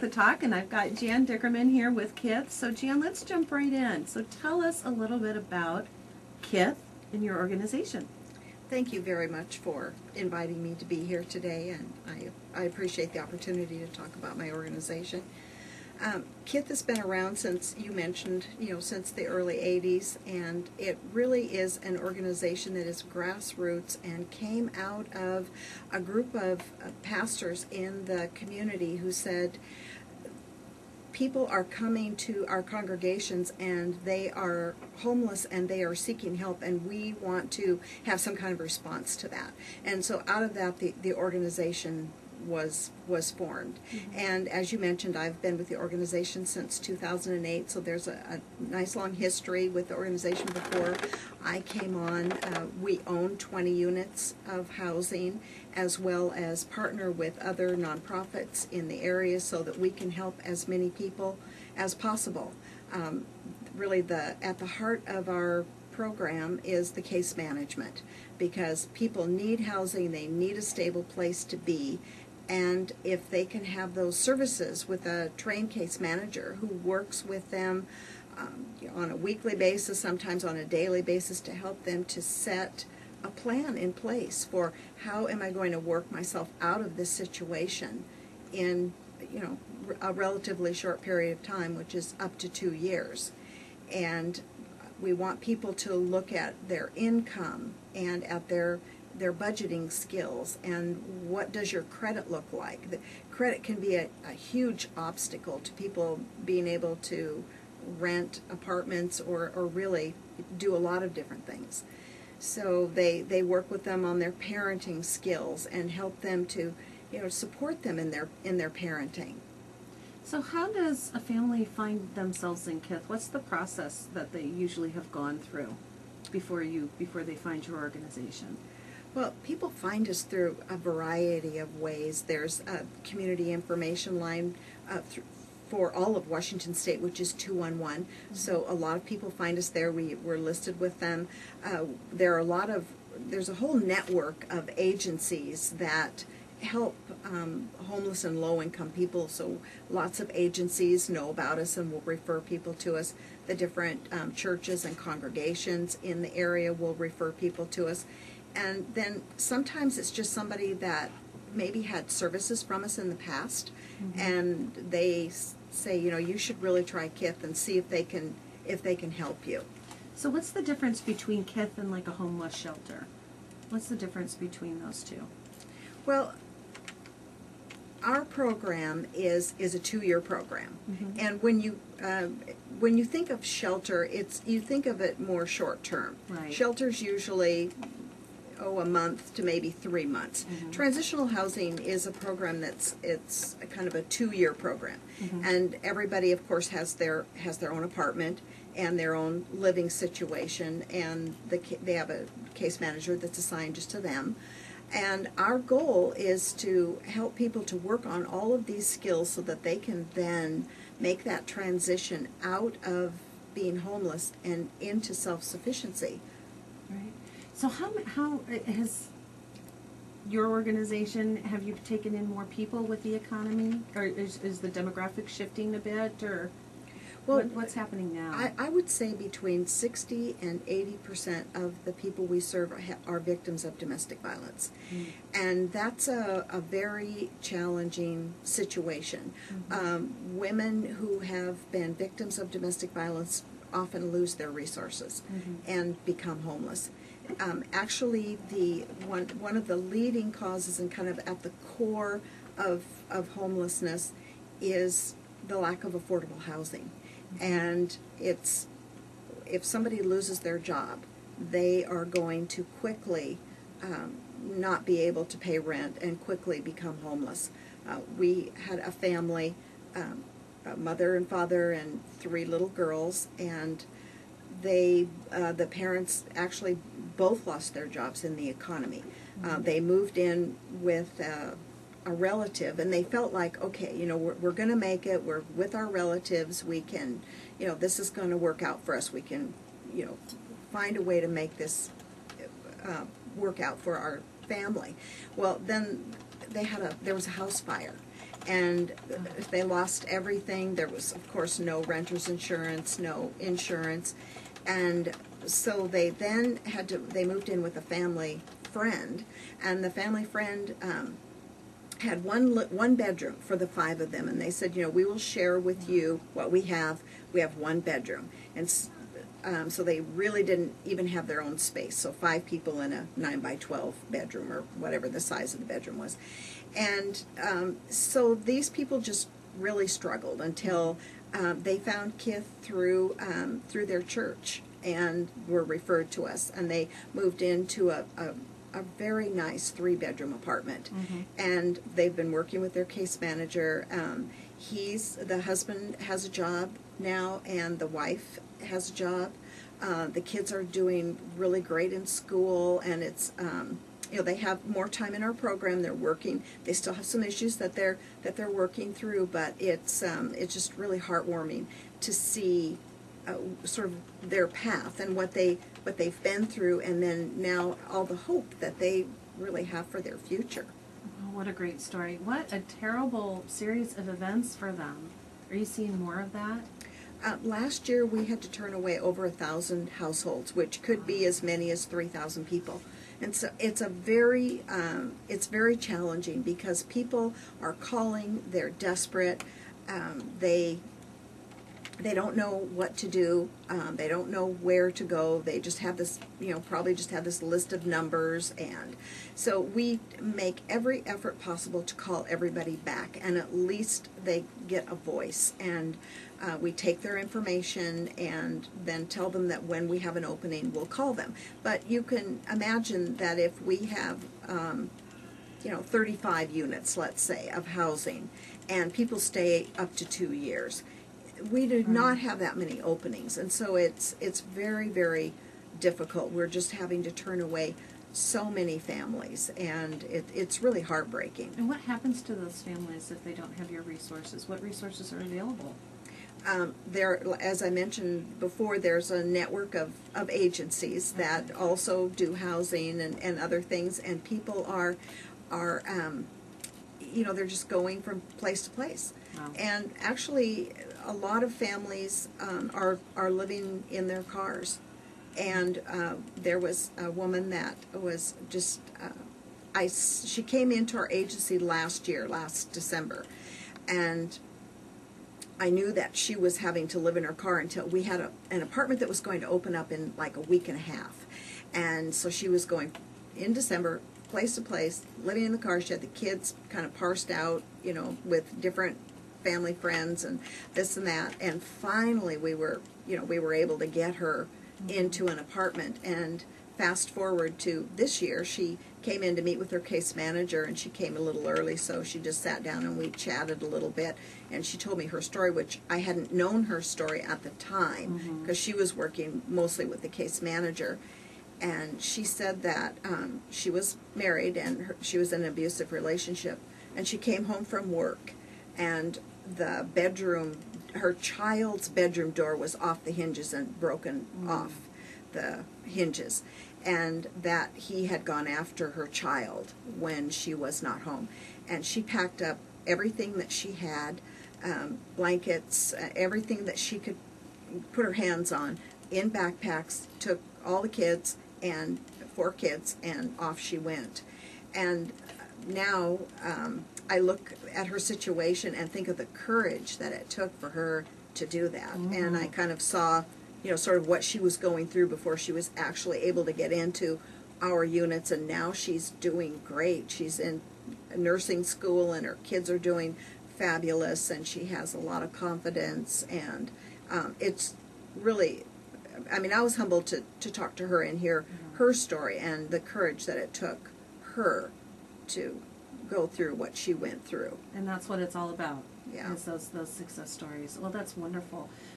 the Talk, and I've got Jan Dickerman here with KITH. So Jan, let's jump right in. So tell us a little bit about KITH and your organization. Thank you very much for inviting me to be here today, and I appreciate the opportunity to talk about my organization. KITH has been around since, you mentioned, since the early 80s, and it really is an organization that is grassroots and came out of a group of pastors in the community who said, people are coming to our congregations and they are homeless and they are seeking help, and we want to have some kind of response to that. And so out of that, the organization was formed. Mm-hmm. And as you mentioned, I've been with the organization since 2008, so there's a nice long history with the organization. Before I came on, we own 20 units of housing, as well as partner with other nonprofits in the area so that we can help as many people as possible. Really, at the heart of our program is the case management, because people need housing, they need a stable place to be, and if they can have those services with a trained case manager who works with them on a weekly basis, sometimes on a daily basis, to help them to set a plan in place for how am I going to work myself out of this situation in a relatively short period of time, which is up to 2 years. And we want people to look at their income and at their budgeting skills, and what does your credit look like. The credit can be a huge obstacle to people being able to rent apartments or really do a lot of different things. So they work with them on their parenting skills and help them to support them in their parenting. So how does a family find themselves in KITH? What's the process that they usually have gone through before they find your organization? Well, people find us through a variety of ways. There's a community information line for all of Washington State, which is 211. Mm-hmm. So a lot of people find us there. We're listed with them. There's a whole network of agencies that help homeless and low-income people. So lots of agencies know about us and will refer people to us. The different churches and congregations in the area will refer people to us. And then sometimes it's just somebody that maybe had services from us in the past, mm-hmm. and they say, you should really try KITH and see if they can help you. So what's the difference between KITH and like a homeless shelter? What's the difference between those two? Well, our program is a 2-year program, mm-hmm. and when you think of shelter, you think of it more short term. Right. Shelter's usually a month to maybe 3 months. Mm-hmm. Transitional housing is a program it's a kind of a 2-year program, mm-hmm. and everybody, of course, has their own apartment and their own living situation, and they have a case manager that's assigned just to them. And our goal is to help people to work on all of these skills so that they can then make that transition out of being homeless and into self-sufficiency. Right. So how has your organization, have you taken in more people with the economy? Or is the demographic shifting a bit? Or what's happening now? I would say between 60 and 80% of the people we serve are victims of domestic violence. Mm-hmm. And that's a very challenging situation. Mm-hmm. Women who have been victims of domestic violence often lose their resources, mm-hmm. and become homeless. Actually, one of the leading causes and kind of at the core of homelessness is the lack of affordable housing. And if somebody loses their job, they are going to quickly not be able to pay rent and quickly become homeless. We had a family, a mother and father and 3 little girls, and the parents actually both lost their jobs in the economy. Mm-hmm. They moved in with a relative, and they felt like, okay, we're going to make it. We're with our relatives. We can, this is going to work out for us. We can, find a way to make this work out for our family. Well, then there was a house fire, And they lost everything. There was, of course, no renter's insurance, no insurance. And so they then they moved in with a family friend, and the family friend had one bedroom for the 5 of them, and they said, we will share with you what we have. We have 1 bedroom. And so they really didn't even have their own space. So 5 people in a 9 by 12 bedroom, or whatever the size of the bedroom was. And so these people just really struggled until they found KITH through their church and were referred to us. And they moved into a very nice 3-bedroom apartment. Mm-hmm. And they've been working with their case manager. The husband has a job now, and the wife has a job. The kids are doing really great in school, and it's they have more time in our program. They're working. They still have some issues that they're working through, but it's just really heartwarming to see sort of their path and what they've been through, and then now all the hope that they really have for their future. Oh, what a great story. What a terrible series of events for them. Are you seeing more of that? Last year we had to turn away over 1,000 households, which could be as many as 3,000 people. And so it's very challenging because people are calling, they're desperate, they don't know what to do, they don't know where to go, they just have this, probably just have this list of numbers, and so we make every effort possible to call everybody back, and at least they get a voice, and we take their information and then tell them that when we have an opening, we'll call them. But you can imagine that if we have 35 units, let's say, of housing, and people stay up to 2 years, we do not have that many openings, and so it's very, very difficult. We're just having to turn away so many families, and it's really heartbreaking. And what happens to those families if they don't have your resources? What resources are available? There, as I mentioned before, there's a network of agencies that also do housing and other things, and people are they're just going from place to place. Wow. And actually, a lot of families are living in their cars. And there was a woman that was just, she came into our agency last December, and I knew that she was having to live in her car until we had an apartment that was going to open up in like a week and a half. And so she was going in December, place to place, living in the car. She had the kids kind of parsed out, with different family friends and this and that. And finally we were able to get her into an apartment. And fast forward to this year, she came in to meet with her case manager, and she came a little early, so she just sat down and we chatted a little bit, and she told me her story, which I hadn't known her story at the time because she was working mostly with the case manager. And she said that she was married and she was in an abusive relationship, and she came home from work, and her child's bedroom door was off the hinges and broken off the hinges, and that he had gone after her child when she was not home. And she packed up everything that she had, blankets, everything that she could put her hands on, in backpacks, took all the kids, and 4 kids, and off she went. And now I look at her situation and think of the courage that it took for her to do that. And I kind of saw, sort of what she was going through before she was actually able to get into our units, and now she's doing great. She's in nursing school, and her kids are doing fabulous, and she has a lot of confidence, and it's really, I was humbled to talk to her and hear her story and the courage that it took her to go through what she went through. And that's what it's all about. Yeah. Is those success stories. Well, that's wonderful.